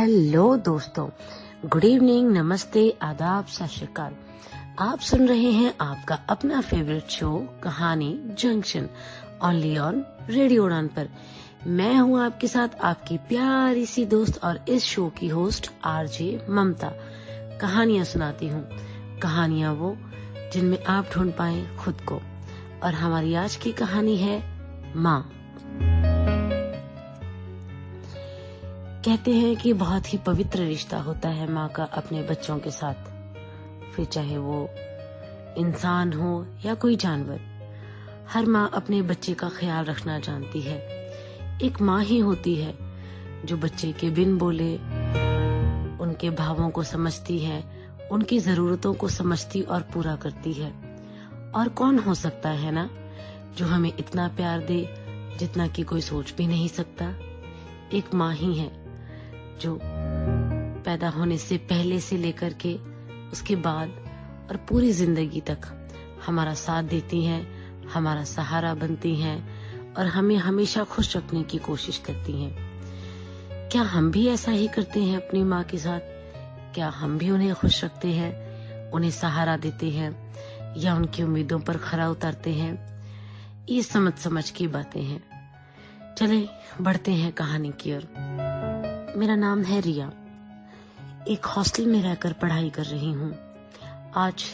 Hello दोस्तों, good evening, नमस्ते, आदाब, सत श्री अकाल। आप सुन रहे हैं आपका अपना फेवरेट शो कहानी जंक्शन, ओनली ऑन रेडियो उड़ान पर। मैं हूं आपके साथ आपकी प्यारी सी दोस्त और इस शो की होस्ट आरजे ममता। कहानियां सुनाती हूँ, कहानियां वो जिनमें आप ढूंढ पाए खुद को। और हमारी आज की कहानी है माँ। कहते हैं कि बहुत ही पवित्र रिश्ता होता है माँ का अपने बच्चों के साथ, फिर चाहे वो इंसान हो या कोई जानवर। हर माँ अपने बच्चे का ख्याल रखना जानती है। एक माँ ही होती है जो बच्चे के बिन बोले उनके भावों को समझती है, उनकी जरूरतों को समझती और पूरा करती है। और कौन हो सकता है ना जो हमें इतना प्यार दे जितना कि कोई सोच भी नहीं सकता। एक माँ ही है जो पैदा होने से पहले से लेकर के उसके बाद और पूरी जिंदगी तक हमारा साथ देती हैं, हमारा सहारा बनती हैं और हमें हमेशा खुश रखने की कोशिश करती हैं। क्या हम भी ऐसा ही करते हैं अपनी माँ के साथ? क्या हम भी उन्हें खुश रखते हैं, उन्हें सहारा देते हैं या उनकी उम्मीदों पर खरा उतारते हैं? ये समझ समझ की बातें हैं। चले बढ़ते हैं कहानी की ओर। मेरा नाम है रिया। एक हॉस्टल में रहकर पढ़ाई कर रही हूँ। आज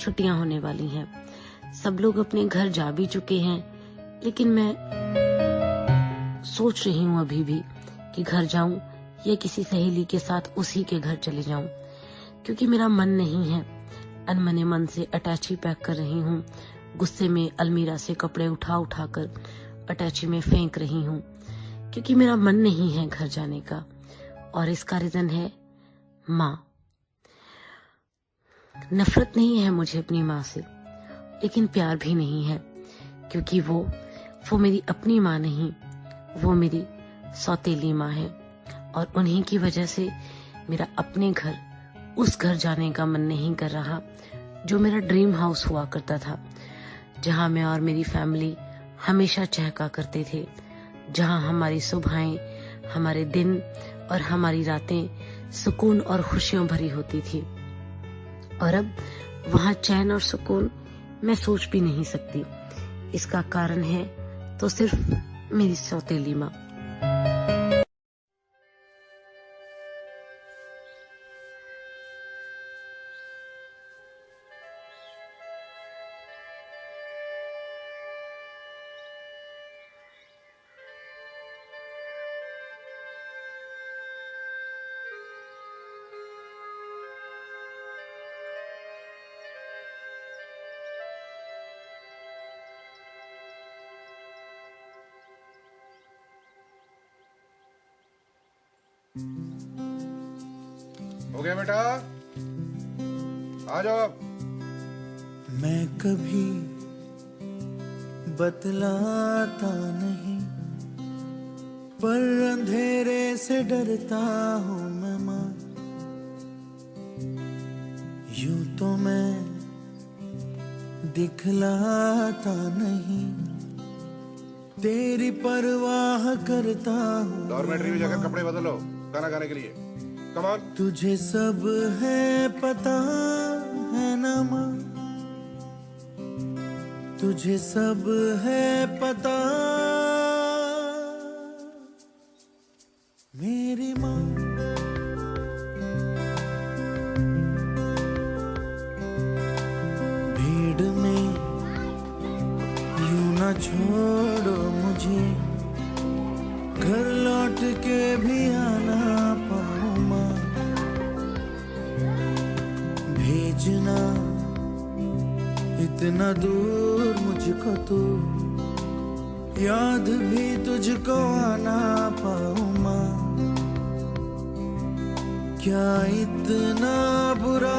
छुट्टियां होने वाली हैं, सब लोग अपने घर जा भी चुके हैं, लेकिन मैं सोच रही हूँ अभी भी कि घर जाऊं या किसी सहेली के साथ उसी के घर चले जाऊं, क्योंकि मेरा मन नहीं है। अनमने मन से अटैची पैक कर रही हूँ। गुस्से में अलमीरा से कपड़े उठा उठा कर अटैची में फेंक रही हूँ, क्योंकि मेरा मन नहीं है घर जाने का। और इसका रीजन है माँ। नफरत नहीं है मुझे अपनी माँ से, लेकिन प्यार भी नहीं है, क्योंकि वो मेरी अपनी माँ नहीं, वो मेरी सौतेली माँ है। और उन्हीं की वजह से मेरा अपने घर, उस घर जाने का मन नहीं कर रहा जो मेरा ड्रीम हाउस हुआ करता था, जहाँ मैं और मेरी फैमिली हमेशा चहका करते थे, जहाँ हमारी सुबहें, हमारे दिन और हमारी रातें सुकून और खुशियों भरी होती थी। और अब वहाँ चैन और सुकून मैं सोच भी नहीं सकती। इसका कारण है तो सिर्फ मेरी सौतेली माँ। हो गया बेटा, आ जाओ। मैं कभी बतलाता नहीं, पर अंधेरे से डरता हूँ मैं माँ। यूं तो मैं दिखलाता नहीं, तेरी परवाह करता हूँ। डॉर्मेट्री में जाकर कपड़े बदलो खाना खाने के लिए। Come on. तुझे सब है पता है ना माँ, तुझे सब है पता मेरी माँ। भीड़ में यूं ना छोड़ो मुझे, घर लौट के भी आना पाऊँ माँ। भेजना इतना दूर मुझको तो, याद भी तुझको आना पाऊँ माँ। क्या इतना बुरा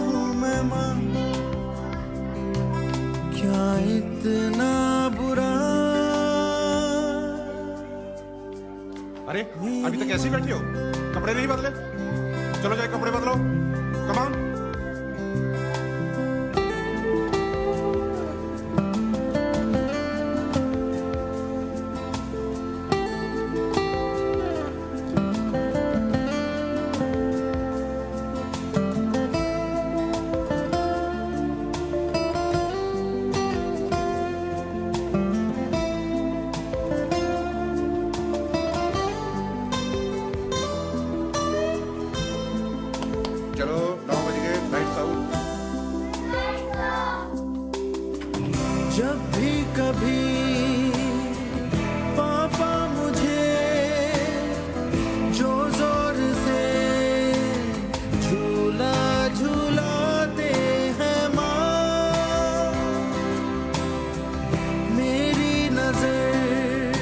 हूँ मैं माँ, क्या इतना बुरा? अरे अभी तक ऐसे ही बैठी हो, कपड़े नहीं बदले? चलो जाए कपड़े बदलो। Come on. जब भी कभी पापा मुझे जो जोर से झूला झूलाते हैं माँ, मेरी नजर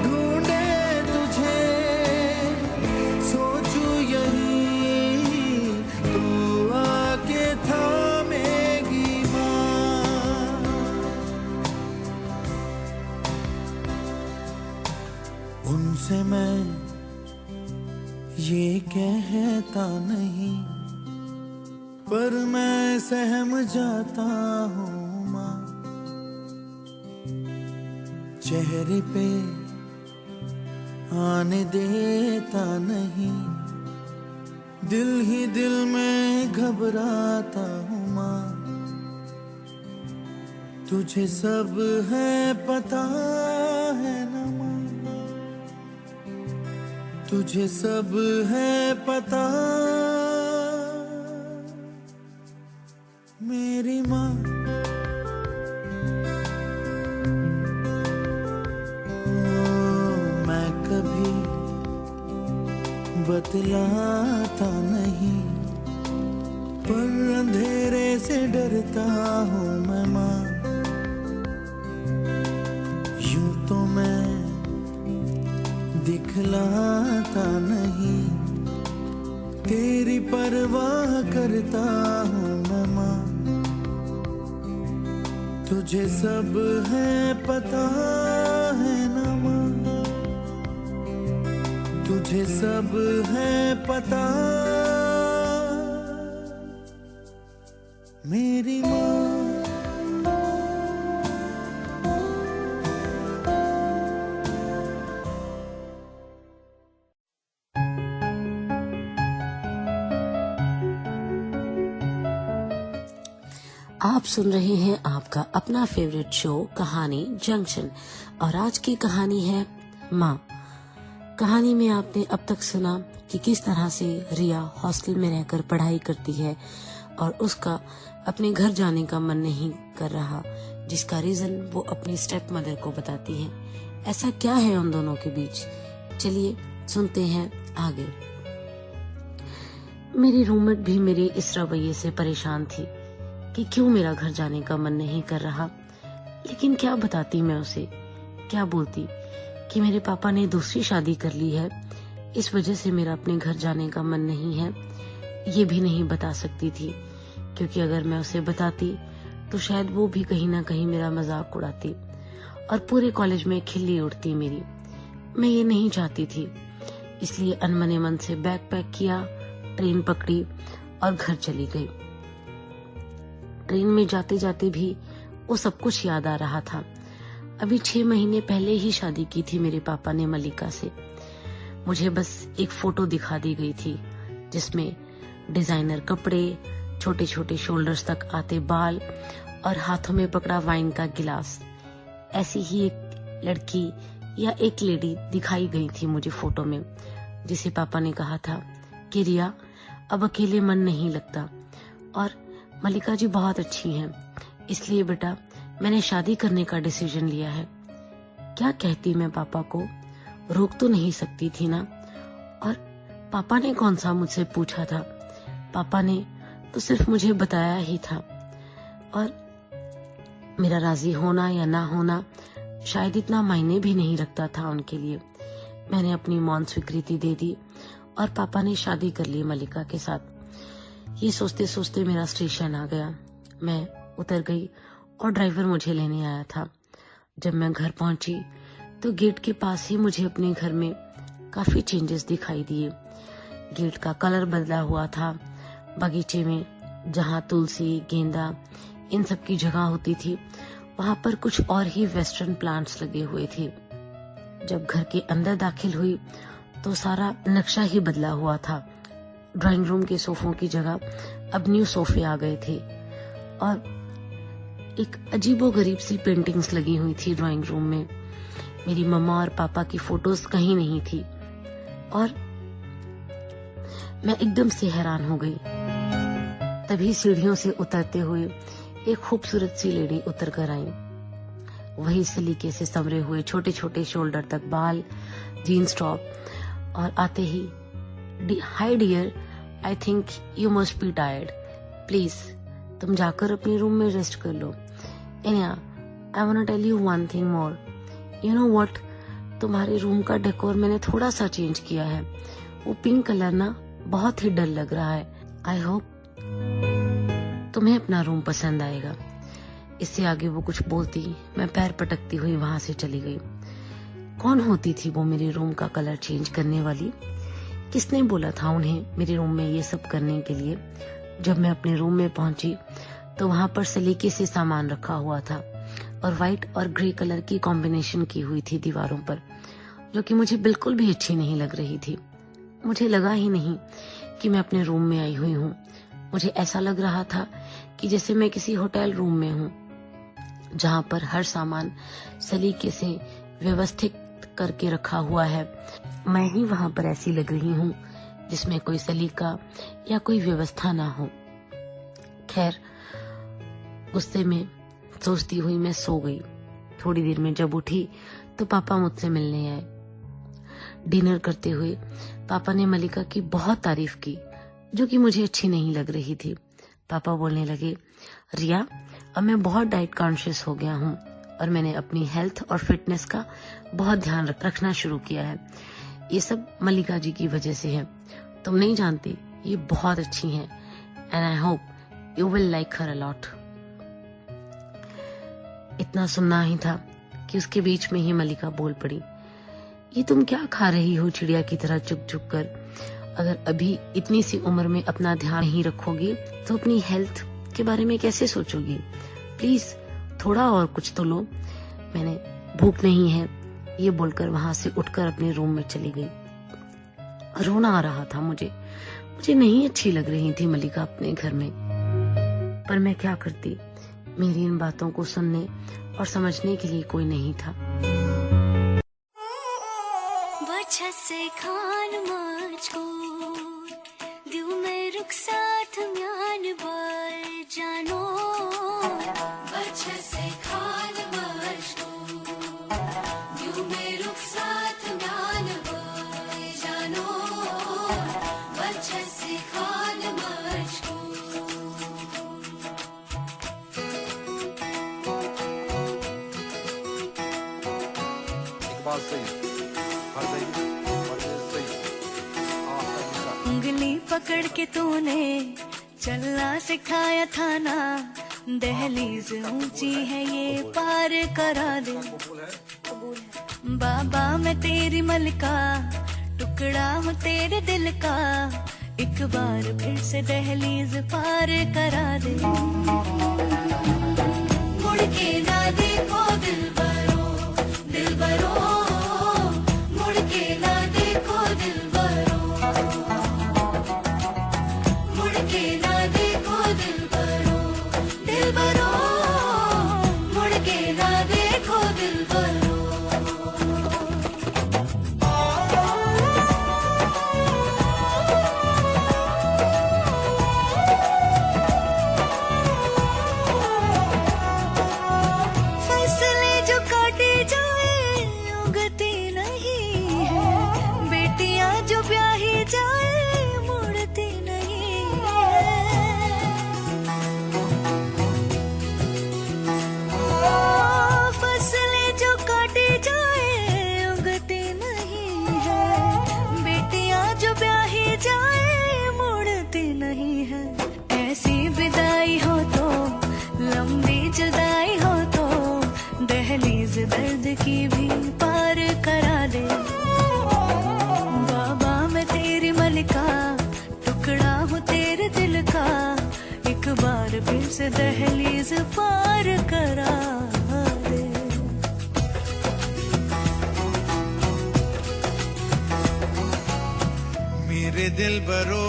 ढूंढे तुझे, सोचूं यही तू आके थामेगी माँ। उनसे मैं ये कहता नहीं, पर मैं सहम जाता हूँ माँ। चेहरे पे आने देता नहीं, दिल ही दिल में घबराता हूँ माँ। तुझे सब है पता है ना माँ, तुझे सब है पता मेरी माँ। मैं कभी बतलाता नहीं, पर अंधेरे से डरता हूँ मैं माँ। यूं तो मैं दिखलाता नहीं, तेरी परवाह करता हूँ मैं माँ। तुझे सब है पता है ना माँ, तुझे सब है पता मेरी माँ। आप सुन रहे हैं आपका अपना फेवरेट शो कहानी जंक्शन, और आज की कहानी है माँ। कहानी में आपने अब तक सुना कि किस तरह से रिया हॉस्टल में रहकर पढ़ाई करती है और उसका अपने घर जाने का मन नहीं कर रहा, जिसका रीजन वो अपनी स्टेप मदर को बताती है। ऐसा क्या है उन दोनों के बीच, चलिए सुनते हैं आगे। मेरी रूममेट भी मेरे इस रवैये से परेशान थी कि क्यों मेरा घर जाने का मन नहीं कर रहा, लेकिन क्या बताती मैं उसे, क्या बोलती कि मेरे पापा ने दूसरी शादी कर ली है, इस वजह से मेरा अपने घर जाने का मन नहीं है। ये भी नहीं बता सकती थी, क्योंकि अगर मैं उसे बताती तो शायद वो भी कहीं ना कहीं मेरा मजाक उड़ाती और पूरे कॉलेज में खिल्ली उड़ती मेरी। मैं ये नहीं चाहती थी, इसलिए अनमने मन से बैग पैक किया, ट्रेन पकड़ी और घर चली गई। ट्रेन में जाते जाते भी वो सब कुछ याद आ रहा था। अभी 6 महीने पहले ही शादी की थी मेरे पापा ने मलिका से। मुझे बस एक फोटो दिखा दी गई थी जिसमें डिजाइनर कपड़े, छोटे छोटे शोल्डर्स तक आते बाल और हाथों में पकड़ा वाइन का गिलास। ऐसी ही एक लड़की या एक लेडी दिखाई गई थी मुझे फोटो में, जिसे पापा ने कहा था कि रिया अब अकेले मन नहीं लगता और मलिका जी बहुत अच्छी हैं, इसलिए बेटा मैंने शादी करने का डिसीजन लिया है। क्या कहती मैं पापा को, रोक तो नहीं सकती थी ना। और पापा ने कौन सा मुझसे पूछा था, पापा ने तो सिर्फ मुझे बताया ही था, और मेरा राजी होना या ना होना शायद इतना मायने भी नहीं रखता था उनके लिए। मैंने अपनी मौन स्वीकृति दे दी और पापा ने शादी कर ली मलिका के साथ। ये सोचते सोचते मेरा स्टेशन आ गया। मैं उतर गई और ड्राइवर मुझे लेने आया था। जब मैं घर पहुंची तो गेट के पास ही मुझे अपने घर में काफी चेंजेस दिखाई दिए। गेट का कलर बदला हुआ था। बगीचे में जहाँ तुलसी, गेंदा इन सब की जगह होती थी, वहां पर कुछ और ही वेस्टर्न प्लांट्स लगे हुए थे। जब घर के अंदर दाखिल हुई तो सारा नक्शा ही बदला हुआ था। ड्राइंग रूम के सोफों की जगह अब न्यू सोफे आ गए थे और एक अजीबोगरीब सी पेंटिंग्स लगी हुई थी ड्राइंग रूम में। मेरी मम्मा और पापा की फोटोज कहीं नहीं थी और मैं एकदम से हैरान हो गई। तभी सीढ़ियों से उतरते हुए एक खूबसूरत सी लेडी उतर कर आई। वही सलीके से संवरे हुए छोटे छोटे शोल्डर तक बाल, जीन्स टॉप, और आते ही hi dear, I think you must be tired, please तुम जाकर अपने रूम में रेस्ट कर लो। Aniya, I want to tell you one thing more, you know what, तुम्हारे रूम का डेकोर मैंने थोड़ा सा चेंज किया है। वो पिंक कलर ना बहुत ही डल लग रहा है। आई होप तुम्हें अपना रूम पसंद आएगा। इससे आगे वो कुछ बोलती, मैं पैर पटकती हुई वहां से चली गई। कौन होती थी वो मेरे रूम का कलर चेंज करने वाली? किसने बोला था उन्हें मेरे रूम में ये सब करने के लिए? जब मैं अपने रूम में पहुंची तो वहां पर सलीके से सामान रखा हुआ था और व्हाइट और ग्रे कलर की कॉम्बिनेशन की हुई थी दीवारों पर, जो कि मुझे बिल्कुल भी अच्छी नहीं लग रही थी। मुझे लगा ही नहीं कि मैं अपने रूम में आई हुई हूँ। मुझे ऐसा लग रहा था कि जैसे मैं किसी होटल रूम में हूँ, जहाँ पर हर सामान सलीके से व्यवस्थित करके रखा हुआ है। मैं ही वहां पर ऐसी लग रही हूँ जिसमें कोई सलीका या कोई व्यवस्था ना हो। खैर, गुस्से में सोचती हुई मैं सो गई। थोड़ी देर में जब उठी तो पापा मुझसे मिलने आए। डिनर करते हुए पापा ने मलिका की बहुत तारीफ की, जो कि मुझे अच्छी नहीं लग रही थी। पापा बोलने लगे, रिया, अब मैं बहुत डाइट कॉन्शियस हो गया हूँ और मैंने अपनी हेल्थ और फिटनेस का बहुत ध्यान रखना शुरू किया है। ये सब मलिका जी की वजह से है। तुम नहीं जानती, ये बहुत अच्छी हैं and I hope you will like her a lot. इतना सुनना ही था कि उसके बीच में ही मलिका बोल पड़ी, ये तुम क्या खा रही हो चिड़िया की तरह चुग चुग कर? अगर अभी इतनी सी उम्र में अपना ध्यान नहीं रखोगी तो अपनी हेल्थ के बारे में कैसे सोचोगी? प्लीज थोड़ा और कुछ तो लो। मैंने भूख नहीं है ये बोलकर वहां से उठकर अपने रूम में चली गई। रोना आ रहा था मुझे नहीं अच्छी लग रही थी मलिका अपने घर में, पर मैं क्या करती? मेरी इन बातों को सुनने और समझने के लिए कोई नहीं था। से खान मुझको दिल में रुखसात म्यान बार जानो, बच्चे से खान मुझको दिल में रुखसात म्यान बार जानो, बच्चे से खान मुझको। इकबाल सही, उंगली पकड़ के तूने चलना सिखाया था ना, दहलीज ऊंची है ये पार करा दे। बाबा मैं तेरी मलिका, टुकड़ा हूँ तेरे दिल का, एक बार फिर से दहलीज पार करा दे। मुड़ के ना देखो दिलबरो, दिलबरो, मुड़ के ना देखो दिलबरो, मुड़ के ना देखो दिलबरो, दिलबरो, मुड़ के ना देखो दिलबरो। फसले जो काटे जाए उगती नहीं है, बेटियां जो ब्याही जाए मुड़ती नहीं है। फसले जो काटे जाए उगती नहीं है, बेटियां जो ब्याही जाए मुड़ती नहीं है। ऐसी विदाई हो तो, लंबी जुदाई हो तो, दहलीज दर्द की भी पार करा दे। बाबा मैं तेरी मलिका, टुकड़ा हूँ तेरे दिल का, एक बार फिर से दहलीज पार करा दे। मेरे दिल बरो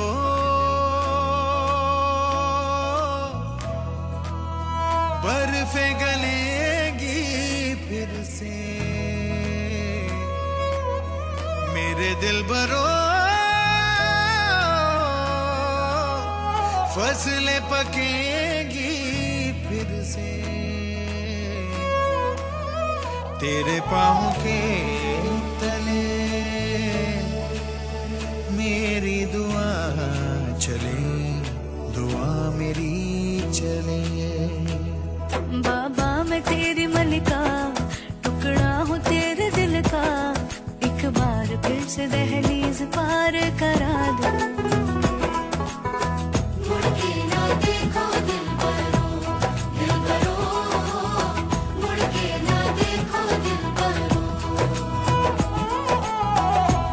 बर्फे गलेगी फिर से, मेरे दिल बरो फसलें पकेगी फिर फिर से तेरे पाँव के तले मेरी दुआ चले, दुआ मेरी चले। बाबा मैं तेरी मलिका, टुकड़ा हूँ तेरे दिल का, एक बार फिर से दहलीज पार करा दे। मुड़ के ना देखो दिलबरो, दिलबरो, मुड़ के ना देखो दिलबरो,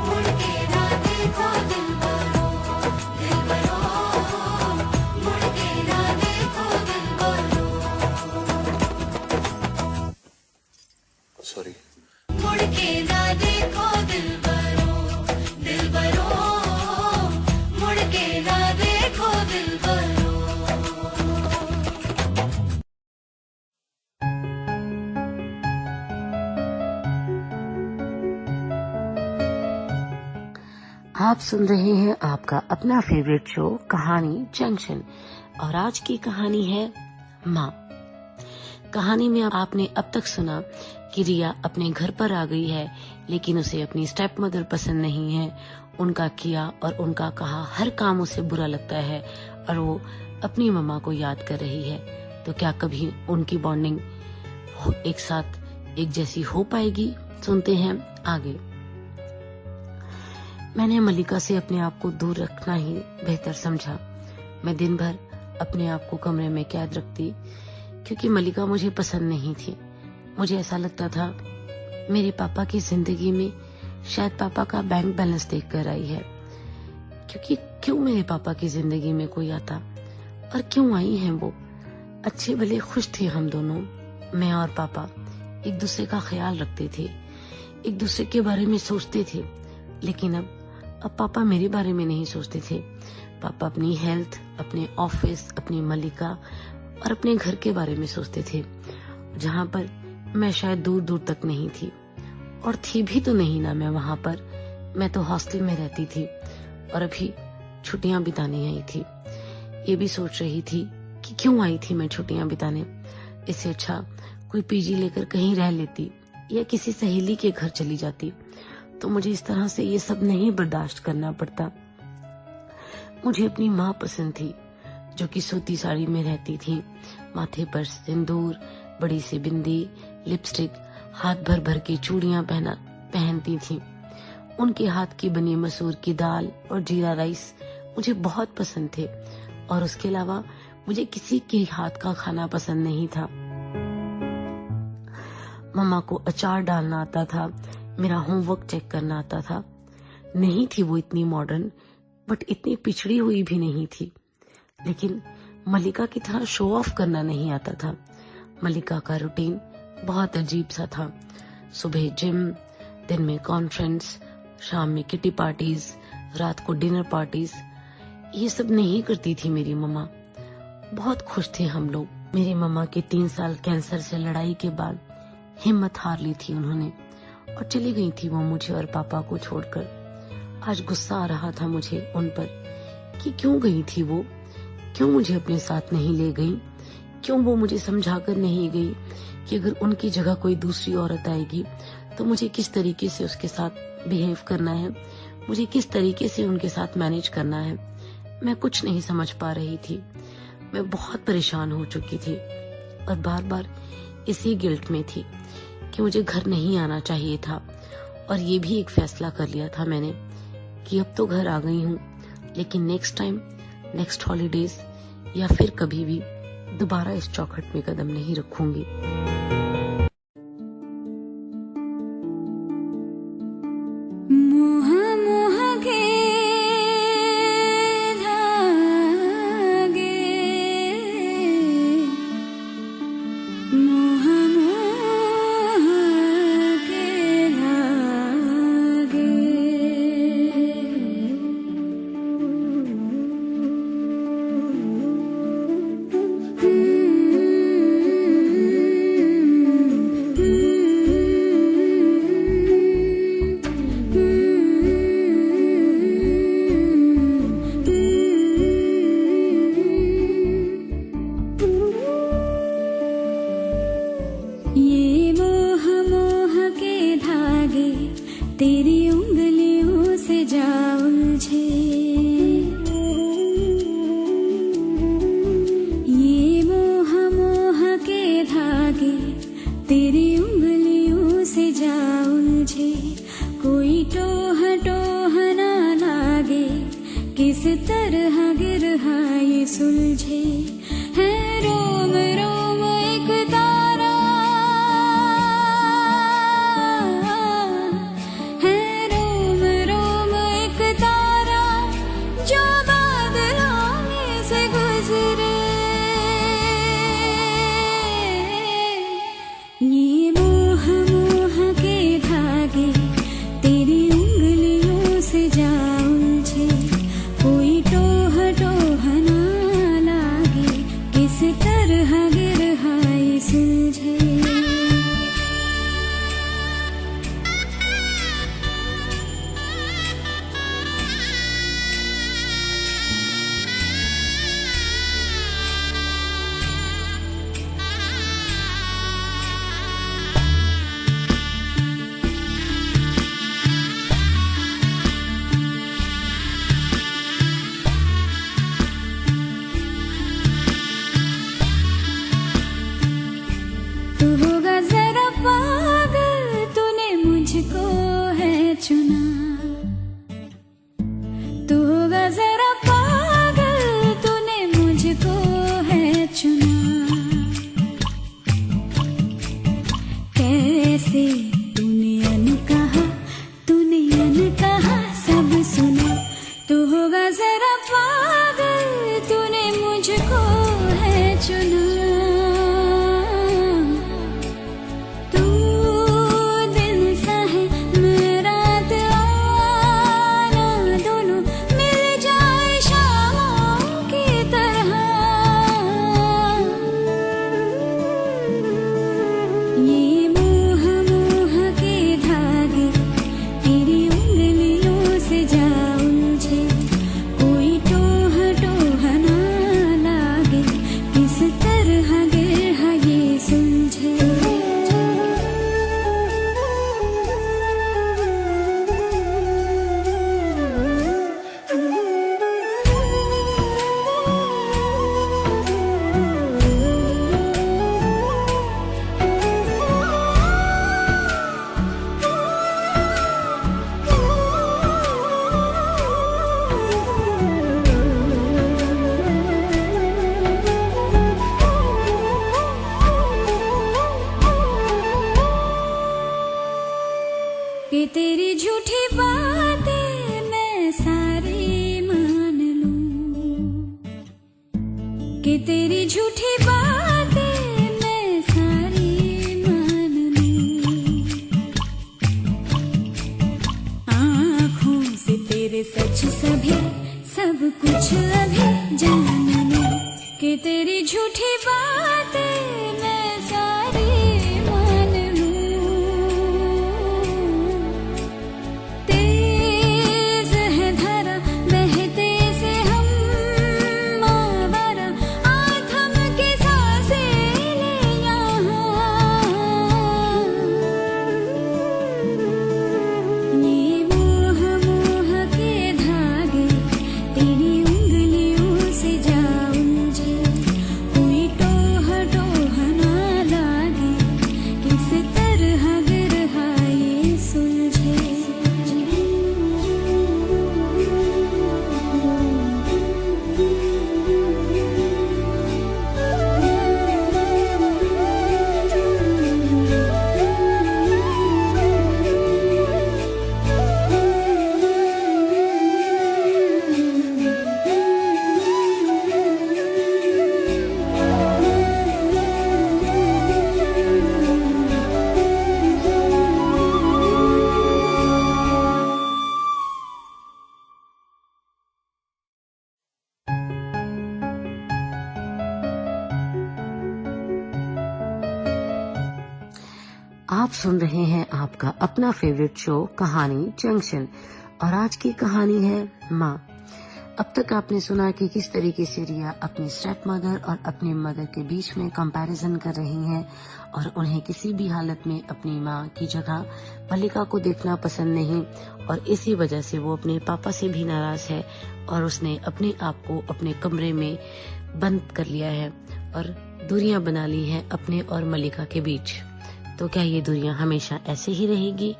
मुड़ के ना देखो दिलबरो, दिलबरो, मुड़ के ना देखो दिलबरो। सॉरी। मुड़ के ना देखो दिलबरो, दिलबरो, मुड़ के ना देखो दिलबरो। आप सुन रहे हैं आपका अपना फेवरेट शो कहानी जंक्शन, और आज की कहानी है माँ। कहानी में आपने अब तक सुना कि रिया अपने घर पर आ गई है, लेकिन उसे अपनी स्टेप मदर पसंद नहीं है। उनका किया और उनका कहा हर काम उसे बुरा लगता है और वो अपनी मम्मा को याद कर रही है। तो क्या कभी उनकी बॉन्डिंग एक साथ एक जैसी हो पाएगी? सुनते हैं आगे। मैंने मलिका से अपने आप को दूर रखना ही बेहतर समझा। मैं दिन भर अपने आप को कमरे में कैद रखती, क्योंकि मलिका मुझे पसंद नहीं थी। मुझे ऐसा लगता था मेरे पापा की जिंदगी में शायद पापा का बैंक बैलेंस देख कर आई है, क्योंकि क्यों मेरे पापा की जिंदगी में कोई आता और क्यों आई हैं वो। अच्छे भले खुश थे हम दोनों, मैं और पापा एक दूसरे का ख्याल रखते थे, एक दूसरे के बारे में सोचते थे। लेकिन अब पापा मेरे बारे में नहीं सोचते थे। पापा अपनी हेल्थ, अपने ऑफिस, अपनी मलिका और अपने घर के बारे में सोचते थे, जहाँ पर मैं शायद दूर दूर तक नहीं थी, और थी भी तो नहीं ना मैं वहां पर। मैं तो हॉस्टल में रहती थी और अभी छुट्टियां बिताने आई थी। ये भी सोच रही थी कि क्यों आई थी मैं छुट्टियां बिताने, इससे अच्छा कोई पीजी लेकर कहीं रह लेती या किसी सहेली के घर चली जाती। तो मुझे इस तरह से ये सब नहीं बर्दाश्त करना पड़ता। मुझे अपनी माँ पसंद थी, जो कि सूती साड़ी में रहती थी, माथे पर सिंदूर, बड़ी सी बिंदी, लिपस्टिक, हाथ भर भर के चूड़ियां पहनती थी। उनके हाथ की बनी मसूर की दाल और जीरा राइस मुझे बहुत पसंद थे, और उसके अलावा मुझे किसी के हाथ का खाना पसंद नहीं था। मम्मा को अचार डालना आता था, मेरा होमवर्क चेक करना आता था। नहीं थी वो इतनी मॉडर्न, बट इतनी पिछड़ी हुई भी नहीं थी। लेकिन मलिका की तरह शो ऑफ करना नहीं आता था। मलिका का रूटीन बहुत अजीब सा था। सुबह जिम, दिन में कॉन्फ्रेंस, शाम में किटी पार्टीज, रात को डिनर पार्टीज। ये सब नहीं करती थी मेरी मम्मा। बहुत खुश थे हम लोग। मेरी मम्मा के 3 साल कैंसर से लड़ाई के बाद हिम्मत हार ली थी उन्होंने, और चली गई थी वो मुझे और पापा को छोड़कर। आज गुस्सा आ रहा था मुझे उन पर कि क्यों गई थी वो, क्यों मुझे अपने साथ नहीं ले गई, क्यों वो मुझे समझाकर नहीं गई कि अगर उनकी जगह कोई दूसरी औरत आएगी तो मुझे किस तरीके से उसके साथ बिहेव करना है, मुझे किस तरीके से उनके साथ मैनेज करना है। मैं कुछ नहीं समझ पा रही थी। मैं बहुत परेशान हो चुकी थी और बार बार इसी गिल्ट में थी कि मुझे घर नहीं आना चाहिए था। और ये भी एक फैसला कर लिया था मैंने कि अब तो घर आ गई हूँ, लेकिन नेक्स्ट टाइम, नेक्स्ट हॉलीडेज या फिर कभी भी दोबारा इस चौखट में कदम नहीं रखूंगी। तेरी उंगलियों से जा उलझे। ये मोह मोह के धागे तेरी उंगलियों से जा उलझे। कोई टोह टोह ना लागे, किस तरह गिरहा ये सुलझे। है रोम रोम एक तारा, है रोम रोम एक तारा जो बादलों में से गुजरे। ये मोह मोह के धागे तेरी उंगलियों से जा उलझे। कोई टोह टोह ना लागे, किस तरह गिरहा ये सुलझे। तू होगा जरा पागल, तूने मुझको है चुना। तू होगा जरा पागल, तूने मुझको है चुना। कैसे तूने अनकहा, तूने अनकहा सब सुना। तू होगा जरा पागल, तूने मुझको है चुना। तू दिन सा है मैं रात आना, दोनों मिल जाए शामों की तरह। ये मोह मोह के धागे तेरी उंगलियों से जा उलझे। कोई टोह टोह ना लागे, किस तरह गिरहा ये सुलझे। कि तेरी झूठी बातें मैं सारी मान लूं। कि तेरी झूठी बातें मैं सारी मान लूं। आँखों से तेरे सच सभी सब कुछ अभी जान लूं। कि तेरी झूठी बातें मैं सारी मान लूं। तेज है धारा बहते से हम आवारा, आथम के सांसें ले यहाँ। ये मोह मोह के धागे तेरी उंगलियों से जा उलझे। कोई टोह टोह ना लागे, किस तरह गिरहा ये सुलझे। आप सुन रहे हैं आपका अपना फेवरेट शो कहानी जंक्शन, और आज की कहानी है माँ। अब तक आपने सुना कि किस तरीके से रिया अपनी स्टेप मदर और अपनी मदर के बीच में कंपैरिजन कर रही है और उन्हें किसी भी हालत में अपनी माँ की जगह मल्लिका को देखना पसंद नहीं और इसी वजह से वो अपने पापा से भी नाराज है और उसने अपने आप को अपने कमरे में बंद कर लिया है और दूरियां बना ली हैं अपने और मल्लिका के बीच। तो क्या ये दूरियां हमेशा ऐसे ही रहेगी?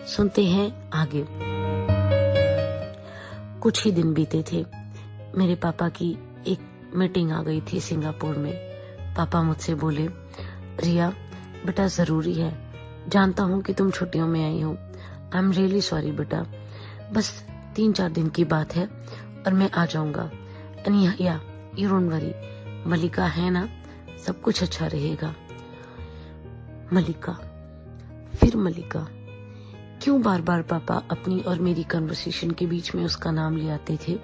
सुनते हैं आगे। कुछ ही दिन बीते थे, मेरे पापा की एक मीटिंग आ गई थी सिंगापुर में। पापा मुझसे बोले, रिया बेटा जरूरी है, जानता हूँ कि तुम छुट्टियों में आई हो, आई एम रियली सॉरी बेटा, बस 3-4 दिन की बात है और मैं आ जाऊंगा। एंड या यू डोंट वरी, मल्लिका है ना, सब कुछ अच्छा रहेगा। मल्लिका, फिर मल्लिका, क्यों बार बार पापा अपनी और मेरी कन्वर्सेशन के बीच में उसका नाम ले आते थे?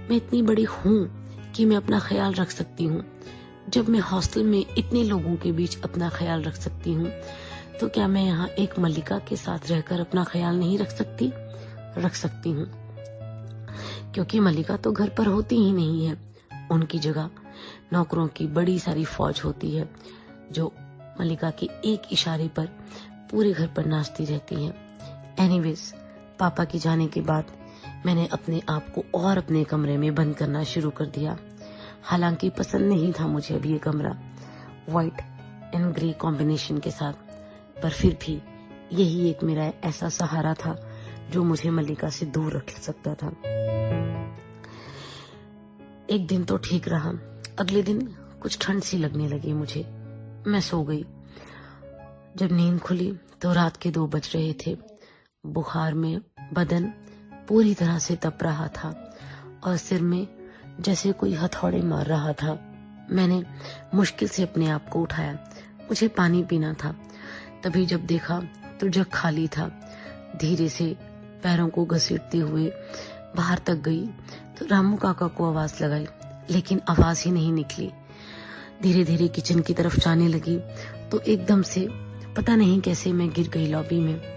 मैं इतनी बड़ी हूँ कि मैं अपना ख्याल रख सकती हूँ। जब मैं हॉस्टल में इतने लोगों के बीच अपना ख्याल रख सकती हूँ, तो क्या मैं यहाँ एक मल्लिका के साथ रहकर अपना ख्याल नहीं रख सकती? रख सकती हूँ, क्योंकि मल्लिका तो घर पर होती ही नहीं है। उनकी जगह नौकरों की बड़ी सारी फौज होती है जो मल्लिका के एक इशारे पर पूरे घर पर नाचती रहती है। एनीवेज, पापा के जाने के बाद मैंने अपने आप को और अपने कमरे में बंद करना शुरू कर दिया। हालांकि पसंद नहीं था मुझे अभी ये कमरा व्हाइट एंड ग्रे कॉम्बिनेशन के साथ, पर फिर भी यही एक मेरा ऐसा सहारा था जो मुझे मल्लिका से दूर रख सकता था। एक दिन तो ठीक रहा, अगले दिन कुछ ठंड सी लगने लगी मुझे। मैं सो गई। जब नींद खुली तो रात के 2 बज रहे थे। बुखार में बदन पूरी तरह से तप रहा था और सिर में जैसे कोई हथौड़े मार रहा था। मैंने मुश्किल से अपने आप को उठाया। मुझे पानी पीना था। तभी जब देखा तो जग खाली था। धीरे से पैरों को घसीटते हुए बाहर तक गई तो रामू काका को आवाज लगाई, लेकिन आवाज ही नहीं निकली। धीरे धीरे किचन की तरफ जाने लगी तो एकदम से पता नहीं कैसे मैं गिर गई लॉबी में।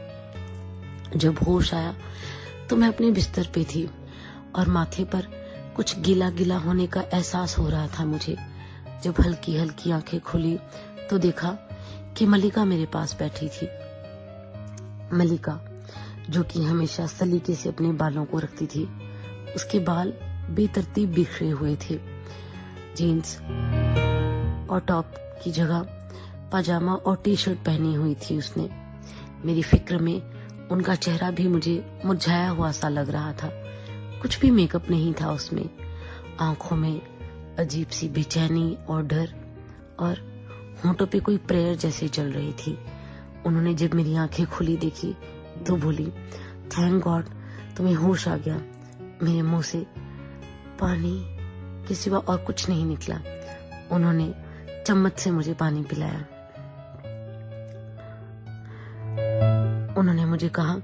जब होश आया तो मैं अपने बिस्तर पे थी और माथे पर कुछ गीला गीला होने का एहसास हो रहा था मुझे। जब हल्की हल्की आंखें खुली तो देखा कि मल्लिका मेरे पास बैठी थी। मल्लिका जो कि हमेशा सलीके से अपने बालों को रखती थी, उसके बाल बेतरतीब बिखरे हुए थे। जीन्स और टॉप की जगह पाजामा और टी-शर्ट पहनी हुई थी उसने। मेरी फिक्र में उनका चेहरा भी मुझे मुरझाया हुआ सा लग रहा था। कुछ भी मेकअप नहीं था उसमें। आंखों में अजीब सी बेचैनी और डर और होंठों पे कोई प्रेयर जैसे चल रही थी। उन्होंने जब मेरी आंखें खुली देखी तो बोली, थैंक गॉड तुम्हें होश आ गया। मेरे मुंह से पानी के सिवा और कुछ नहीं निकला। उन्होंने चम्मच से मुझे पानी पिलाया। उन्होंने मुझे कहा,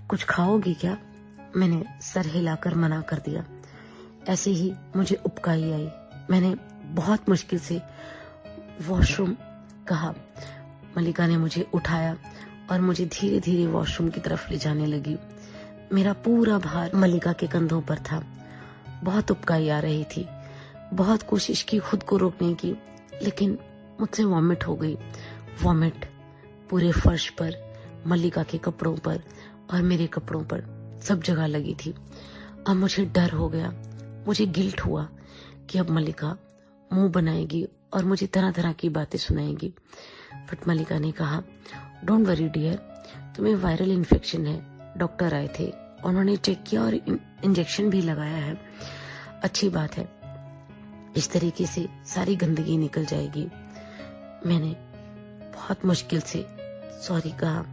कुछ खाओगी क्या? मैंने सर हिलाकर मना कर दिया। ऐसे ही मुझे उबकाई आई। मैंने बहुत मुश्किल से वॉशरूम कहा। मल्लिका ने मुझे उठाया और मुझे धीरे धीरे वॉशरूम की तरफ ले जाने लगी। मेरा पूरा भार मल्लिका के कंधों पर था। बहुत उबकाई आ रही थी। बहुत कोशिश की खुद को रोकने की, लेकिन मुझसे वॉमिट हो गई। वॉमिट पूरे फर्श पर, मल्लिका के कपड़ों पर और मेरे कपड़ों पर, सब जगह लगी थी। अब मुझे डर हो गया। मुझे गिल्ट हुआ कि अब मल्लिका मुंह बनाएगी और मुझे तरह तरह की बातें सुनाएगी। बट मल्लिका ने कहा, डोंट वरी डियर, तुम्हें वायरल इन्फेक्शन है। डॉक्टर आए थे, उन्होंने चेक किया और इंजेक्शन भी लगाया है। अच्छी बात है, इस तरीके से सारी गंदगी निकल जाएगी। मैंने बहुत मुश्किल से सॉरी कहा।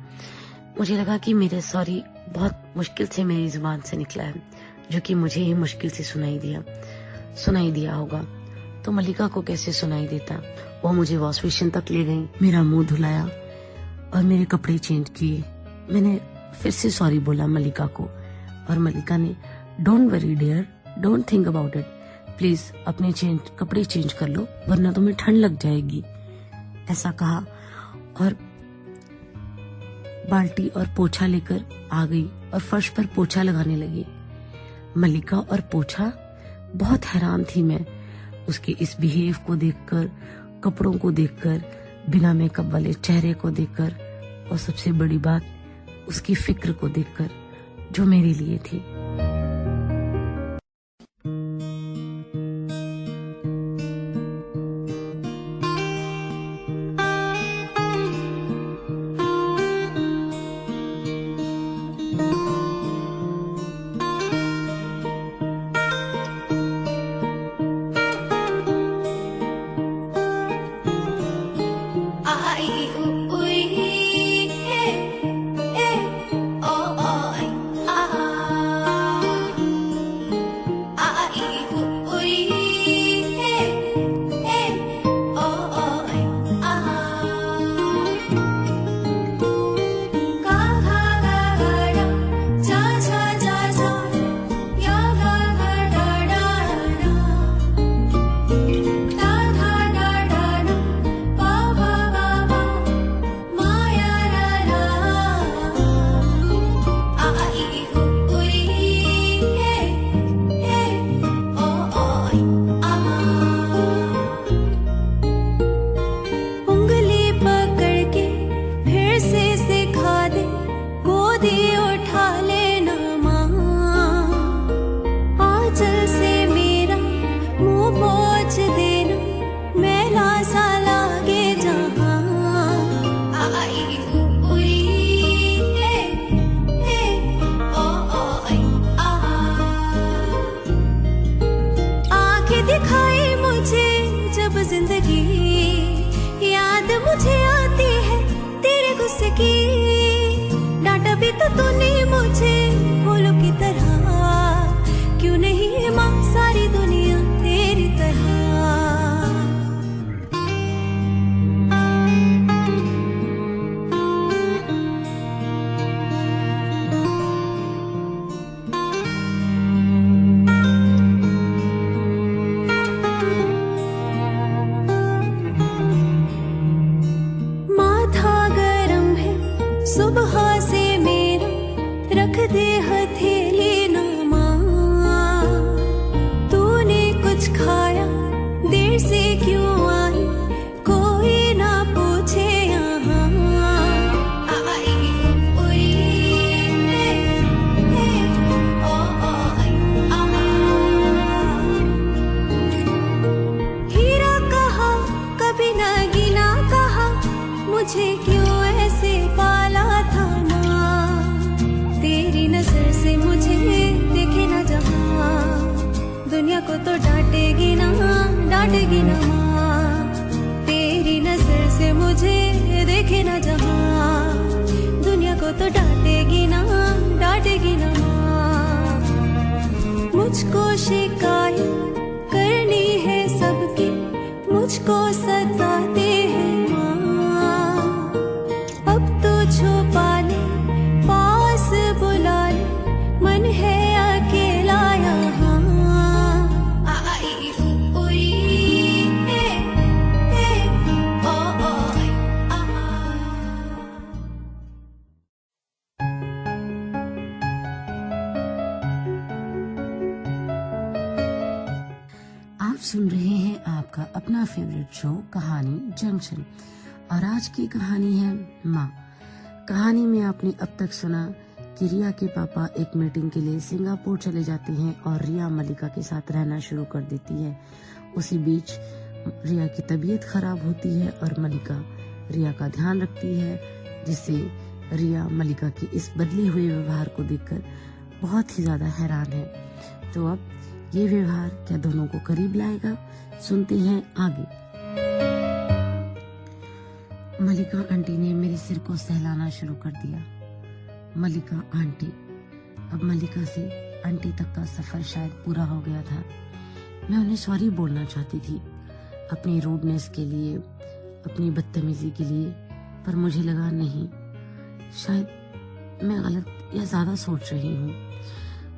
मुझे लगा कि मेरे सॉरी बहुत मुश्किल से मेरी जुबान से निकला है, जो कि मुझे ही मुश्किल से सुनाई दिया होगा। तो मल्लिका को कैसे सुनाई देता? वो मुझे वॉश बेसिन तक ले गई, मेरा मुंह धुलाया और मेरे कपड़े चेंज किए। मैंने फिर से सॉरी बोला मल्लिका को और मल्लिका ने, don't worry dear, don't think about it, please अपने कपड़े चेंज कर लो वरना तुम्हें ठंड लग जाएगी, ऐसा कहा और बाल्टी और पोछा लेकर आ गई और फर्श पर पोछा लगाने लगी। मलिका और पूछा। बहुत हैरान थी मैं उसके इस बिहेव को देखकर, कपड़ों को देखकर, बिना मेकअप वाले चेहरे को देखकर, और सबसे बड़ी बात उसकी फिक्र को देखकर जो मेरे लिए थी। मुझको शिकायत करनी है सबकी, मुझको सताते हैं माँ। अब तो छुपा ले, पास बुला ले, मन है अकेला यहाँ। आई उई हे ओ ओ आप सुन रहे हैं आपका अपना फेवरेट शो कहानी जंक्शन, और आज की कहानी है माँ। कहानी में आपने अब तक सुना कि रिया के पापा एक मीटिंग के लिए सिंगापुर चले जाते हैं और रिया मलिका के साथ रहना शुरू कर देती है। उसी बीच रिया की तबीयत खराब होती है और मलिका रिया का ध्यान रखती है, जिससे रिया मलिका के इस बदले हुए व्यवहार को देखकर बहुत ही ज्यादा हैरान है। तो अब ये व्यवहार क्या दोनों को करीब लाएगा, सुनते हैं आगे। मलिका आंटी ने मेरे सिर को सहलाना शुरू कर दिया। मलिका आंटी, अब मलिका से आंटी तक का सफर शायद पूरा हो गया था। मैं उन्हें सॉरी बोलना चाहती थी अपनी रूडनेस के लिए, अपनी बदतमीजी के लिए, पर मुझे लगा नहीं, शायद मैं गलत या ज्यादा सोच रही हूँ।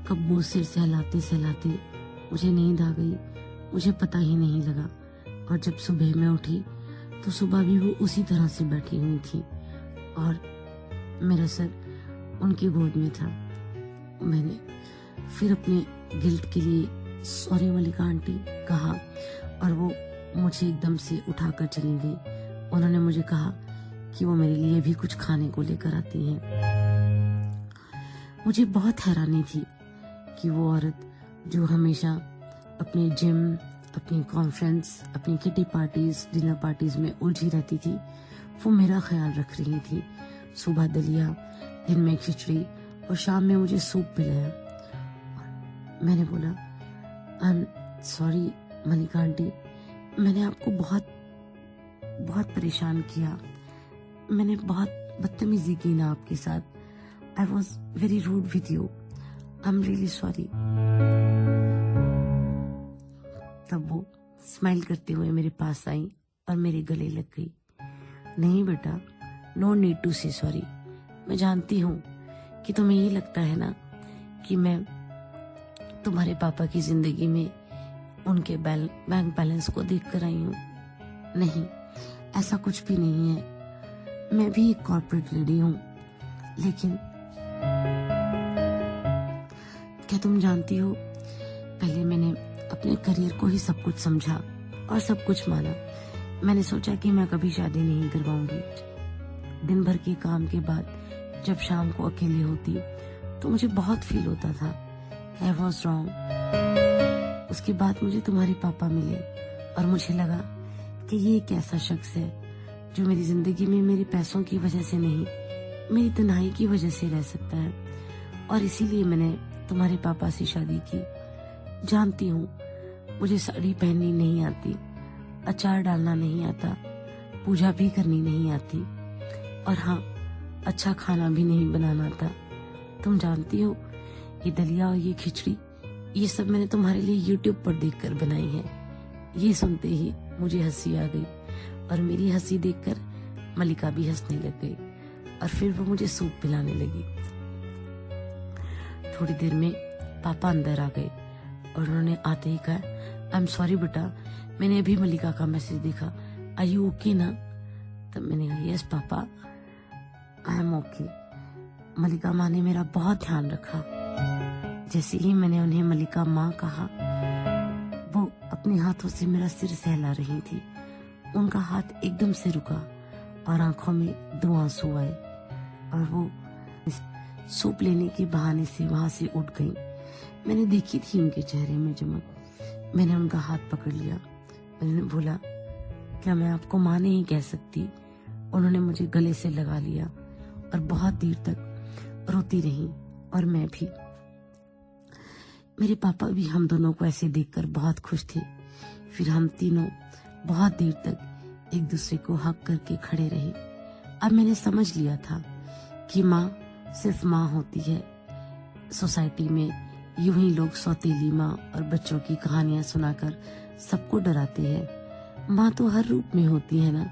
कब वो सिर सहलाते सहलाते मुझे नींद आ गई, मुझे पता ही नहीं लगा। और जब सुबह में उठी तो सुबह भी वो उसी तरह से बैठी हुई थी और मेरा सर उनकी गोद में था। मैंने फिर अपने गिल्ट के लिए सॉरी मलिका आंटी कहा और वो मुझे एकदम से उठाकर चली गई। उन्होंने मुझे कहा कि वो मेरे लिए भी कुछ खाने को लेकर आती हैं। मुझे बहुत हैरानी थी कि वो औरत जो हमेशा अपने जिम, अपनी कॉन्फ्रेंस, अपनी किटी पार्टीज, डिनर पार्टीज में उलझी रहती थी, वो मेरा ख्याल रख रही थी। सुबह दलिया, दिन में खिचड़ी और शाम में मुझे सूप पिलाया। मैंने बोला, I am sorry Malika aunty, मैंने आपको बहुत बहुत परेशान किया, मैंने बहुत बदतमीजी की ना आपके साथ। I was very rude with you, I am really sorry. तब वो स्माइल करते हुए मेरे पास आई और मेरे गले लग गई। नहीं बेटा, नो नीड टू से सॉरी। मैं जानती हूँ कि तुम्हें ये लगता है ना कि मैं तुम्हारे पापा की जिंदगी में उनके बैंक बैलेंस को देख कर आई हूँ। नहीं, ऐसा कुछ भी नहीं है। मैं भी एक कॉर्पोरेट लेडी हूँ, लेकिन क्या तुम जानती हो, पहले मैंने अपने करियर को ही सब कुछ समझा और सब कुछ माना। मैंने सोचा कि मैं कभी शादी नहीं करवाऊंगी। दिन भर के काम के बाद जब शाम को अकेले होती तो मुझे बहुत फील होता था आई वॉज रॉन्ग। उसके बाद मुझे तुम्हारे पापा मिले और मुझे लगा कि ये एक ऐसा शख्स है जो मेरी जिंदगी में मेरे पैसों की वजह से नहीं, मेरी तन्हाई की वजह से रह सकता है। और इसीलिए मैंने तुम्हारे पापा से शादी की। जानती हूँ मुझे साड़ी पहननी नहीं आती, अचार डालना नहीं आता, पूजा भी करनी नहीं आती, और हाँ, अच्छा खाना भी नहीं बनाना आता। तुम जानती हो ये दलिया और ये खिचड़ी, ये सब मैंने तुम्हारे लिए YouTube पर देखकर बनाई है। ये सुनते ही मुझे हंसी आ गई और मेरी हंसी देखकर मलिका भी हंसने लग गई और फिर वो मुझे सूप पिलाने लगी। थोड़ी देर में पापा अंदर आ गए और उन्होंने आते ही कहा, आई एम सॉरी बेटा, मैंने अभी मलिका का मैसेज देखा, आर यू ओके ना? तब मैंने कहा, yes papa, I am okay. मलिका माँ ने मेरा बहुत ध्यान रखा। जैसे ही मैंने उन्हें मलिका माँ कहा, वो अपने हाथों से मेरा सिर सहला रही थी। उनका हाथ एकदम से रुका और आंखों में 2 आंसू आए और वो सूप लेने के बहाने से वहां से उठ गई। मैंने देखी थी उनके चेहरे में चमक। मैंने उनका हाथ पकड़ लिया। मैंने बोला, क्या मैं आपको माँ नहीं कह सकती? उन्होंने मुझे गले से लगा लिया और बहुत देर तक रोती रही और मैं भी। मेरे पापा भी हम दोनों को ऐसे देखकर बहुत खुश थे। फिर हम तीनों बहुत देर तक एक दूसरे को हक करके खड़े रहे। अब मैंने समझ लिया था कि माँ सिर्फ माँ होती है। सोसाइटी में यूं ही लोग सौतेली माँ और बच्चों की कहानियां सुनाकर सबको डराते हैं। माँ तो हर रूप में होती है ना,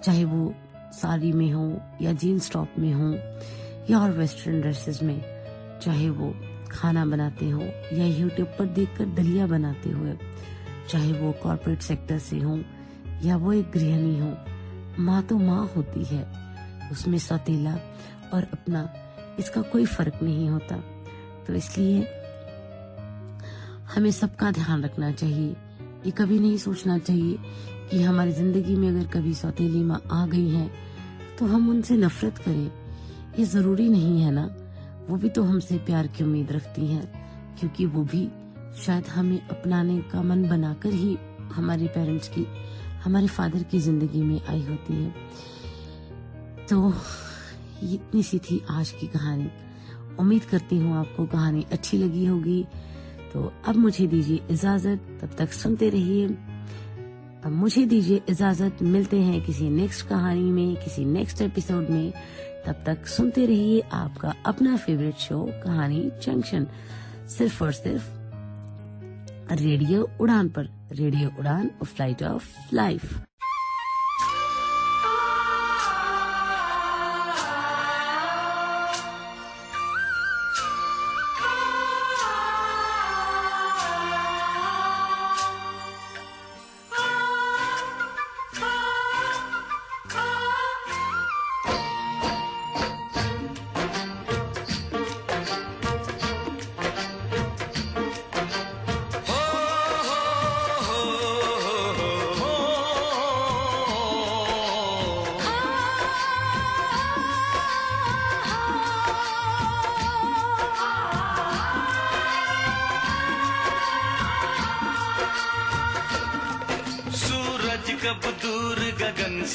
चाहे वो साड़ी में हो या जीन्स टॉप में हो या और वेस्टर्न ड्रेसेस में, चाहे वो खाना बनाते हो या यूट्यूब पर देखकर दलिया बनाते हुए, चाहे वो कॉर्पोरेट सेक्टर से हो या वो एक गृहिणी हो। माँ तो माँ होती है, उसमें सौतेला और अपना इसका कोई फर्क नहीं होता। तो इसलिए हमें सबका ध्यान रखना चाहिए। ये कभी नहीं सोचना चाहिए कि हमारी जिंदगी में अगर कभी सौतेली माँ आ गई है तो हम उनसे नफरत करें। ये जरूरी नहीं है ना, वो भी तो हमसे प्यार की उम्मीद रखती हैं, क्योंकि वो भी शायद हमें अपनाने का मन बनाकर ही हमारे पेरेंट्स की, हमारे फादर की जिंदगी में आई होती है। तो इतनी सी थी आज की कहानी। उम्मीद करती हूँ आपको कहानी अच्छी लगी होगी। तो अब मुझे दीजिए इजाजत, तब तक सुनते रहिए। अब मुझे दीजिए इजाजत, मिलते हैं किसी नेक्स्ट कहानी में, किसी नेक्स्ट एपिसोड में। तब तक सुनते रहिए आपका अपना फेवरेट शो कहानी जंक्शन, सिर्फ और सिर्फ रेडियो उड़ान पर। रेडियो उड़ान, फ्लाइट ऑफ लाइफ।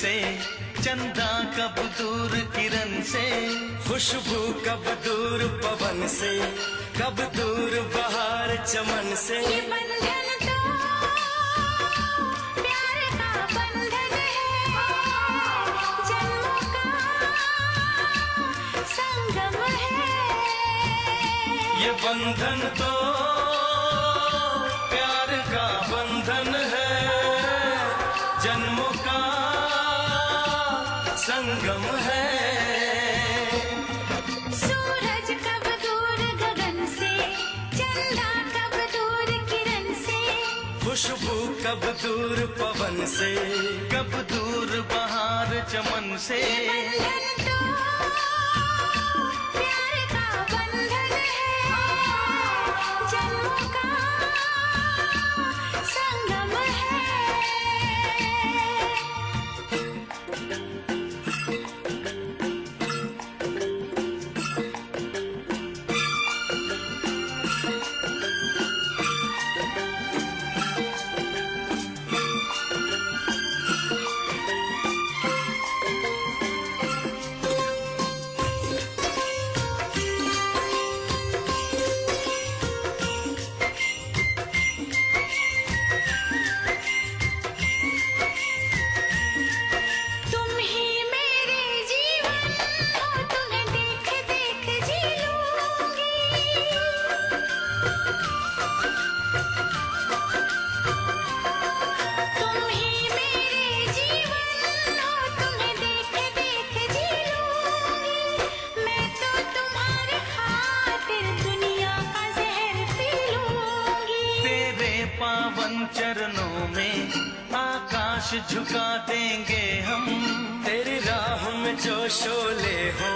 से, चंदा कब दूर किरण से, खुशबू कब दूर पवन से, कब दूर बहार चमन से। ये बंधन तो प्यार का बंधन है, जन्मों का संगम है। ये बंधन तो प्यार का बंधन है, जन्मों का संगम है। सूरज कब दूर गगन से, चंदा कब दूर किरण से, खुशबू कब दूर पवन से, कब दूर बहार चमन से। बंधन तो प्यार का बंधन है, जन्मों का संगम है। तुम ही मेरे जीवन हो, तुम्हें देख देख जी लूंगी। तुम ही मेरे जीवन हो, तुम्हें देख देख जी लूंगी। मैं तो तुम्हारे खातिर दुनिया का जहर पी लूंगी। तेरे पावन चरणों में आकाश झुका देंगे हम, तेरी राह में जो शोले हो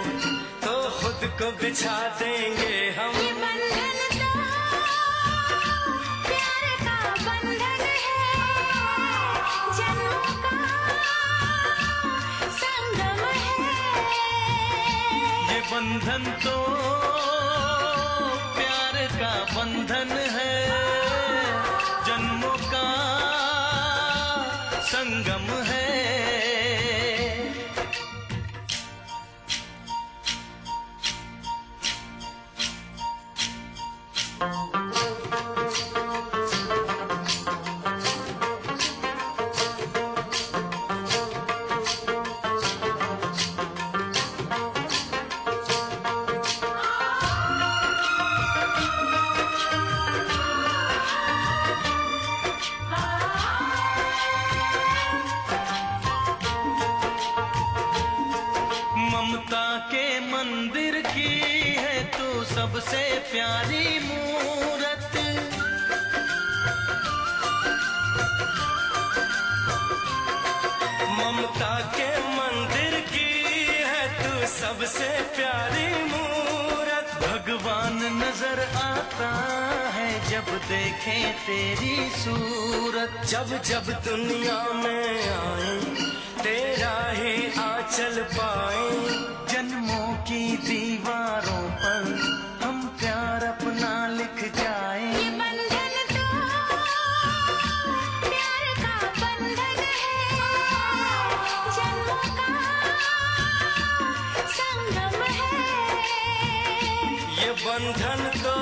तो खुद को बिछा देंगे हम। ये बंधन तो प्यार का बंधन है, जन्मों का संगम है। ये बंधन तो प्यार का बंधन है, जन्मों का संगम है। ममता के मंदिर की है तू सबसे प्यारी मूरत, ममता के मंदिर की है तू सबसे प्यारी मूरत। भगवान नजर आता है जब देखे तेरी सूरत, जब जब दुनिया में आए तेरा ही आंचल पाए। जन्मों की दीवारों पर हम प्यार अपना लिख जाए। ये बंधन तो प्यार का बंधन है, जन्मों का संगम है। ये बंधन तो